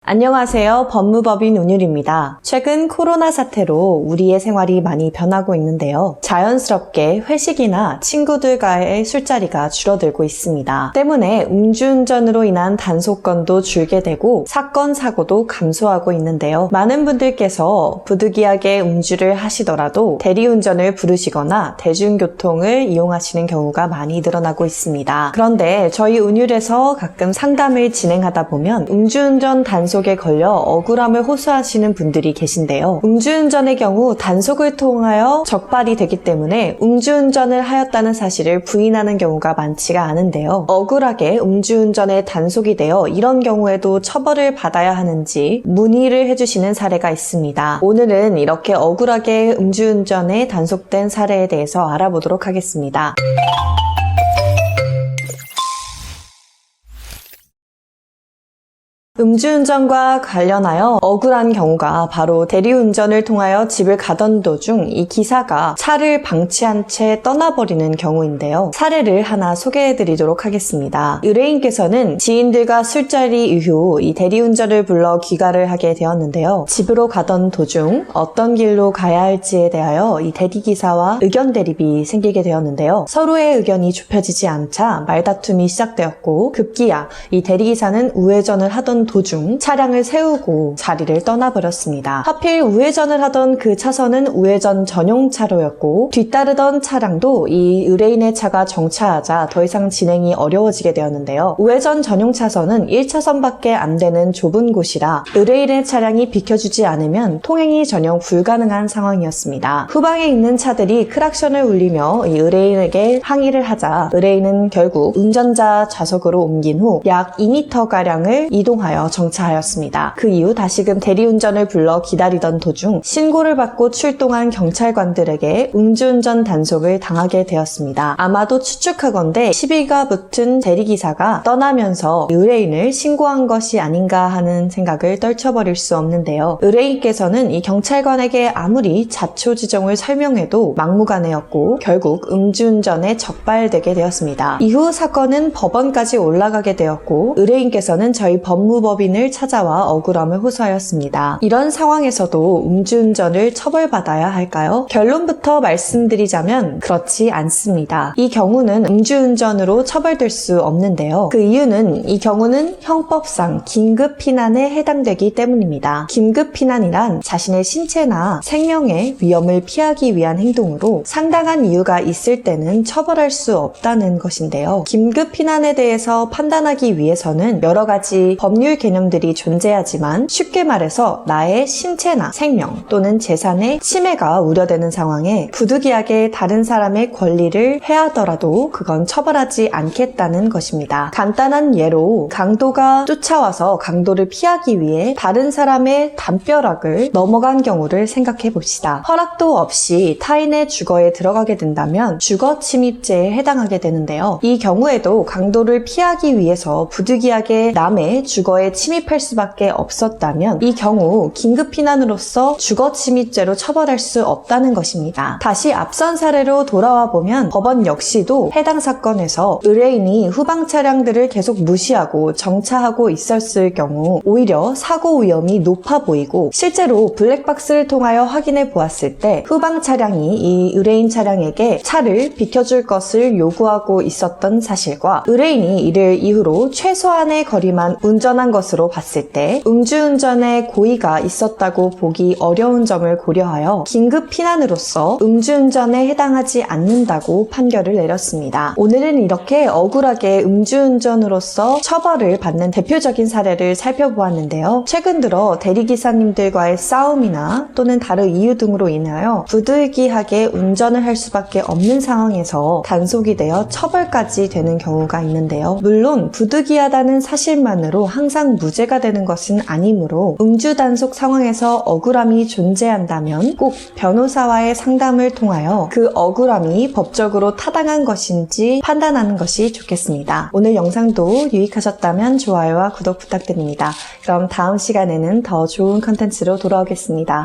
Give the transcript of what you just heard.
안녕하세요. 법무법인 운율입니다. 최근 코로나 사태로 우리의 생활이 많이 변하고 있는데요. 자연스럽게 회식이나 친구들과의 술자리가 줄어들고 있습니다. 때문에 음주운전으로 인한 단속건도 줄게 되고 사건, 사고도 감소하고 있는데요. 많은 분들께서 부득이하게 음주를 하시더라도 대리운전을 부르시거나 대중교통을 이용하시는 경우가 많이 늘어나고 있습니다. 그런데 저희 운율에서 가끔 상담을 진행하다 보면 음주운전 단속에 걸려 억울함을 호소하시는 분들이 계신데요. 음주운전의 경우 단속을 통하여 적발이 되기 때문에 음주운전을 하였다는 사실을 부인하는 경우가 많지가 않은데요. 억울하게 음주운전에 단속이 되어 이런 경우에도 처벌을 받아야 하는지 문의를 해주시는 사례가 있습니다. 오늘은 이렇게 억울하게 음주운전에 단속된 사례에 대해서 알아보도록 하겠습니다. 음주운전과 관련하여 억울한 경우가 바로 대리운전을 통하여 집을 가던 도중 이 기사가 차를 방치한 채 떠나버리는 경우인데요. 사례를 하나 소개해드리도록 하겠습니다. 의뢰인께서는 지인들과 술자리 이후 이 대리운전을 불러 귀가를 하게 되었는데요. 집으로 가던 도중 어떤 길로 가야 할지에 대하여 이 대리기사와 의견 대립이 생기게 되었는데요. 서로의 의견이 좁혀지지 않자 말다툼이 시작되었고 급기야 이 대리기사는 우회전을 하던 도중 차량을 세우고 자리를 떠나버렸습니다. 하필 우회전을 하던 그 차선은 우회전 전용 차로였고 뒤따르던 차량도 이 의뢰인의 차가 정차하자 더 이상 진행이 어려워지게 되었는데요. 우회전 전용 차선은 1차선밖에 안 되는 좁은 곳이라 의뢰인의 차량이 비켜주지 않으면 통행이 전혀 불가능한 상황이었습니다. 후방에 있는 차들이 크락션을 울리며 이 의뢰인에게 항의를 하자 의뢰인은 결국 운전자 좌석으로 옮긴 후 약 2m가량을 이동하여 정차하였습니다. 그 이후 다시금 대리운전을 불러 기다리던 도중 신고를 받고 출동한 경찰관들에게 음주운전 단속을 당하게 되었습니다. 아마도 추측하건대 시비가 붙은 대리기사가 떠나면서 의뢰인을 신고한 것이 아닌가 하는 생각을 떨쳐버릴 수 없는데요. 의뢰인께서는 이 경찰관에게 아무리 자초지종을 설명해도 막무가내였고 결국 음주운전에 적발되게 되었습니다. 이후 사건은 법원까지 올라가게 되었고 의뢰인께서는 저희 법무법인을 찾아와 억울함을 호소하였습니다. 이런 상황에서도 음주운전을 처벌받아야 할까요? 결론부터 말씀드리자면 그렇지 않습니다. 이 경우는 음주운전으로 처벌될 수 없는데요. 그 이유는 이 경우는 형법상 긴급피난에 해당되기 때문입니다. 긴급피난이란 자신의 신체나 생명의 위험을 피하기 위한 행동으로 상당한 이유가 있을 때는 처벌할 수 없다는 것인데요. 긴급피난에 대해서 판단하기 위해서는 여러 가지 법률 개념들이 존재하지만 쉽게 말해서 나의 신체나 생명 또는 재산의 침해가 우려되는 상황에 부득이하게 다른 사람의 권리를 해하더라도 그건 처벌하지 않겠다는 것입니다. 간단한 예로 강도가 쫓아와서 강도를 피하기 위해 다른 사람의 담벼락을 넘어간 경우를 생각해 봅시다. 허락도 없이 타인의 주거에 들어가게 된다면 주거 침입죄에 해당하게 되는데요. 이 경우에도 강도를 피하기 위해서 부득이하게 남의 주거에 침입할 수밖에 없었다면 이 경우 긴급피난으로서 주거침입죄로 처벌할 수 없다는 것입니다. 다시 앞선 사례로 돌아와 보면 법원 역시도 해당 사건에서 의뢰인이 후방 차량들을 계속 무시하고 정차하고 있었을 경우 오히려 사고 위험이 높아 보이고 실제로 블랙박스를 통하여 확인해 보았을 때 후방 차량이 이 의뢰인 차량에게 차를 비켜줄 것을 요구하고 있었던 사실과 의뢰인이 이를 이후로 최소한의 거리만 운전한 것으로 봤을 때 음주운전의 고의가 있었다고 보기 어려운 점을 고려하여 긴급피난으로서 음주운전에 해당하지 않는다고 판결을 내렸습니다. 오늘은 이렇게 억울하게 음주운전으로서 처벌을 받는 대표적인 사례를 살펴보았는데요. 최근 들어 대리기사님들과의 싸움이나 또는 다른 이유 등으로 인하여 부득이하게 운전을 할 수밖에 없는 상황에서 단속이 되어 처벌까지 되는 경우가 있는데요. 물론 부득이하다는 사실만으로 항상 무죄가 되는 것은 아니므로 음주 단속 상황에서 억울함이 존재한다면 꼭 변호사와의 상담을 통하여 그 억울함이 법적으로 타당한 것인지 판단하는 것이 좋겠습니다. 오늘 영상도 유익하셨다면 좋아요와 구독 부탁드립니다. 그럼 다음 시간에는 더 좋은 컨텐츠로 돌아오겠습니다.